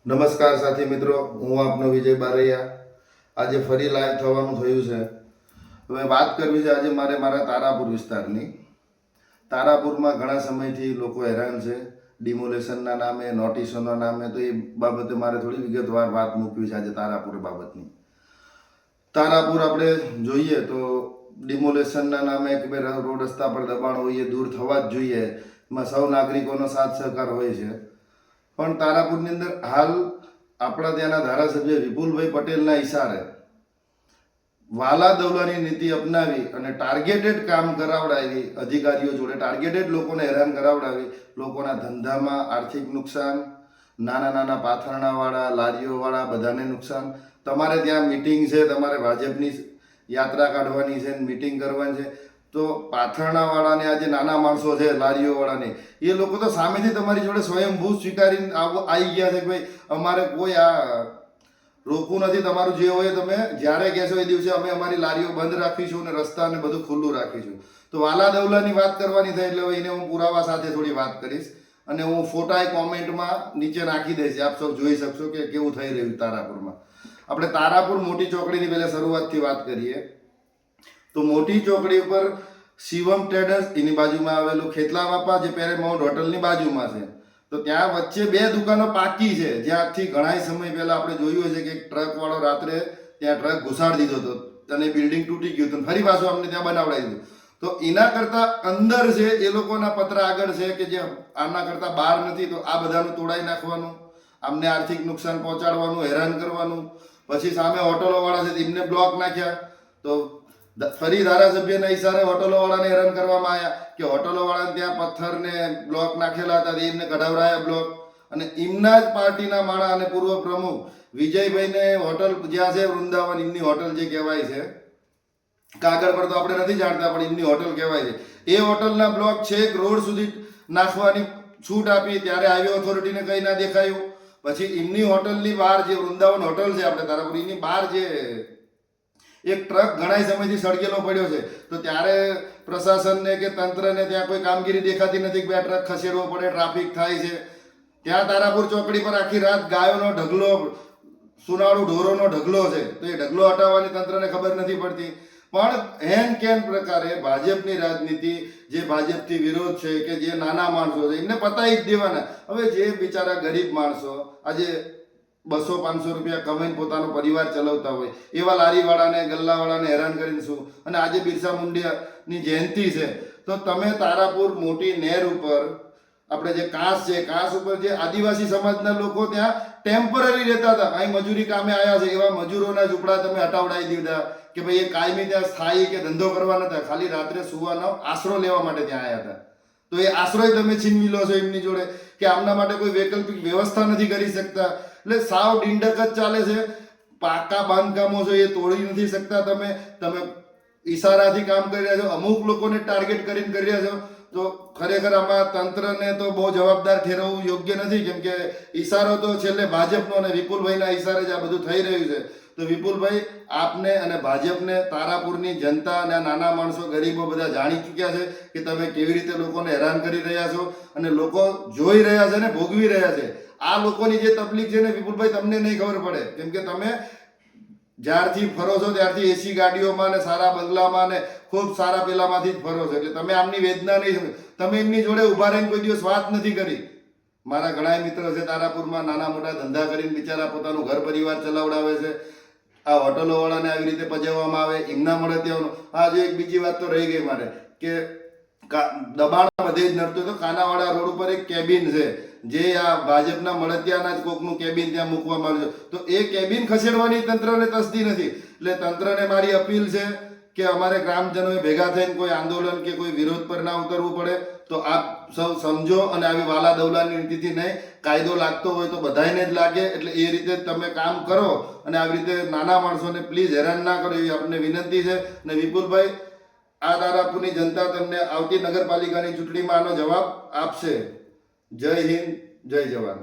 નમસ્કાર સાથી મિત્રો, હું આપનો વિજય બારૈયા. આજે ફરી લાઈવ થવાનું થયું છે. હવે વાત કરવી છે આજે મારા તારાપુર વિસ્તારની. તારાપુરમાં ઘણા સમયથી લોકો હેરાન છે ડિમોલેશનના નામે, નોટિસોના નામે. તો એ બાબતે મારે થોડી વિગતવાર વાત મૂકવી છે આજે તારાપુર બાબતની. તારાપુર આપણે જોઈએ તો ડિમોલેશનના નામે કે ભાઈ રોડ રસ્તા પર દબાણ હોય એ દૂર થવા જ જોઈએ, એમાં સૌ નાગરિકોનો સાથ સહકાર હોય છે. પણ તારાપુરની અંદર હાલ આપણા ત્યાંના ધારાસભ્ય વિપુલભાઈ પટેલના ઈશારે વાલા દવલાની નીતિ અપનાવી અને ટાર્ગેટેડ કામ કરાવડાવી, અધિકારીઓ જોડે ટાર્ગેટેડ લોકોને હેરાન કરાવડાવી, લોકોના ધંધામાં આર્થિક નુકસાન, નાના નાના પાથરણાવાળા, લારીઓવાળા બધાને નુકસાન. તમારે ત્યાં મિટિંગ છે, તમારે ભાજપની યાત્રા કાઢવાની છે, મિટિંગ કરવાની છે, તો પાથરણાવાળાને આ જે નાના માણસો છે લારીઓવાળાને, એ લોકો તો સામેથી તમારી જોડે સ્વયંભૂ સ્વીકારીને આવી ગયા છે કે ભાઈ અમારે કોઈ આ રોકવું નથી, તમારું જે હોય તમે જ્યારે કહેશો એ દિવસે અમે અમારી લારીઓ બંધ રાખીશું અને રસ્તા અને બધું ખુલ્લું રાખીશું. તો વાલા દવલાની વાત કરવાની થાય એટલે એને હું પુરાવા સાથે થોડી વાત કરીશ અને હું ફોટા કોમેન્ટમાં નીચે નાખી દઈશ. આપ સૌ જોઈ શકશો કે કેવું થઈ રહ્યું તારાપુરમાં. આપણે તારાપુર મોટી ચોકડીની પહેલાં શરૂઆતથી વાત કરીએ તો મોટી ચોકડી ઉપર શિવમ ટ્રેડર્સ, એની બાજુમાં આવેલું ખેતલા બાપા જે પેરેમાઉન્ટ હોટલની બાજુમાં છે. તો ત્યાં વચ્ચે બે દુકાનો પાકી છે, જ્યાંથી ઘણા સમય પહેલાં આપણે જોયું હશે કે એક ટ્રકવાળો રાત્રે ત્યાં ટ્રક ઘુસાડી દીધો હતો અને બિલ્ડિંગ તૂટી ગયું હતું, ફરી પાછું અમને ત્યાં બનાવડાવી દીધું. તો એના કરતાં અંદર છે એ લોકોના પત્ર આગળ છે કે જે આના કરતાં બહાર નથી, તો આ બધાનું તોડાઈ નાખવાનું, આમને આર્થિક નુકસાન પહોંચાડવાનું, હેરાન કરવાનું. પછી સામે હોટલોવાળા છે એમને બ્લોક નાખ્યા. તો ફરી ધારાસભ્યના ઈશારે હોટલોવાળાને હેરાન કરવામાં આવ્યા કે હોટલોવાળાને ત્યાં પથ્થરને બ્લોક નાખેલા હતા, એમને કઢાવરાયા બ્લોક. અને એમના જ પાર્ટીના માણા અને પૂર્વ પ્રમુખ વિજયભાઈને હોટલ જ્યાં છે વૃંદાવન, એમની હોટલ જે કહેવાય છે, કાગળ પર તો આપણે નથી જાણતા પણ એમની હોટલ કહેવાય છે, એ હોટલના બ્લોક છેક રોડ સુધી નાખવાની છૂટ આપી. ત્યારે હાઈવે ઓથોરિટીને કંઈ ના દેખાયું. પછી એમની હોટલની બહાર જે વૃંદાવન હોટલ છે આપણે તારાપુર, એની બહાર જે એક ટ્રક ઘણા સમયથી સળગેલો પડ્યો છે. તો ત્યારે પ્રશાસનને કે તંત્રને ત્યાં કોઈ કામગીરી દેખાતી નથી કે આ ટ્રક ખસેડવો પડે, ટ્રાફિક થાય છે. ત્યાં તારાપુર ચોકડી પર આખી રાત ગાયોનો ઢગલો, સુનાળુ ઢોરોનો ઢગલો છે, તો એ ઢગલો હટાવવાની તંત્રને ખબર નથી પડતી. પણ હેન કેન પ્રકારે ભાજપની રાજનીતિ, જે ભાજપથી વિરોધ છે કે જે નાના માણસો છે એમને પતાવી જ દેવાના. હવે જે બિચારા ગરીબ માણસો આજે 200-500 રૂપિયા કમાઈને પોતાનો પરિવાર ચલાવતા હોય એવા લારીવાળાને, ગલ્લાવાળાને હેરાન કરીને શું? અને આજે બિરસા મુંડાની જયંતિ છે, તો તમે તારાપુર મોટી નહેર ઉપર આપણે જે કાંસ છે, કાંસ ઉપર જે આદિવાસી સમાજના લોકો ત્યાં ટેમ્પરરી રહેતા હતા, અહીં મજૂરી કામે આવ્યા છે, એવા મજૂરોના ઝૂંપડા તમે હટાવડાવી દીધા કે ભાઈ એ કાયમી ત્યાં સ્થાયી કે ધંધો કરવા નતા, ખાલી રાત્રે સુવાનો આશરો લેવા માટે ત્યાં આવ્યા હતા. તો એ આશ્રય તમે છીનવી લો છો એમની જોડે કે આમના માટે કોઈ વૈકલ્પિક વ્યવસ્થા નથી કરી શકતા. એટલે સાવ ડીંડક જ ચાલે છે. પાકા બાંધકામો છે એ તોડી નથી શકતા. તમે ઈશારાથી કામ કરી રહ્યા છો, અમુક લોકોને ટાર્ગેટ કરીને કરી રહ્યા છો. તો ખરેખર આમાં તંત્રને તો બહુ જવાબદાર ઠેરવવું યોગ્ય નથી, કેમ કે ઈશારો તો છેલ્લે ભાજપનો અને વિપુલભાઈના ઈશારે જ આ બધું થઈ રહ્યું છે. તો વિપુલભાઈ, આપને અને ભાજપને તારાપુરની જનતા અને નાના માણસો, ગરીબો બધા જાણી ચૂક્યા છે કે તમે કેવી રીતે લોકોને હેરાન કરી રહ્યા છો અને લોકો જોઈ રહ્યા છે ને ભોગવી રહ્યા છે. આ લોકોની જે તકલીફ છે ને વિપુલભાઈ, તમને નહીં ખબર પડે, કેમ કે તમે જ્યારથી ફરો છો ત્યારથી એસી ગાડીઓમાં ને સારા બંગલામાં ને ખૂબ સારા પેલામાંથી જ ફરો છો, એટલે તમે આમની વેદના નહીં સમજો. તમે એમની જોડે ઊભા રહીને કોઈ દિવસ વાત નથી કરી. મારા ઘણા મિત્રો છે તારાપુરમાં, નાના મોટા ધંધા કરીને બિચારા પોતાનું ઘર પરિવાર ચલાવડાવે છે. આ હોટલોવાળાને આવી રીતે પજવવામાં આવે, એમના મળે ત્યાં. હા, જો એક બીજી વાત તો રહી ગઈ મારે કે દબાણ બધે જ નડતું. તો કાનાવાડા રોડ ઉપર એક કેબિન છે, જે આ ભાજપના મળતિયાના જ કોકનું કેબિન ત્યાં મૂકવામાં આવ્યું છે. તો એ કેબિન ખસેડવાની તંત્રને તસદી નથી. એટલે તંત્રને મારી અપીલ છે કે અમારે ગ્રામજનોએ ભેગા થઈને કોઈ આંદોલન કે કોઈ વિરોધ પર ના ઉતરવું પડે. તો આપ સૌ સમજો અને આવી વાલા દવલાની નીતિથી નહીં, કાયદો લાગતો હોય તો બધાને જ લાગે. એટલે એ રીતે તમે કામ કરો અને આવી રીતે નાના માણસોને પ્લીઝ હેરાન ના કરો, એવી આપણને વિનંતી છે. અને વિપુલભાઈ, આ તારાપુરની જનતા તમને આવતી નગરપાલિકાની ચૂંટણીમાં આનો જવાબ આપશે. જય હિન્દ, જય જવાન.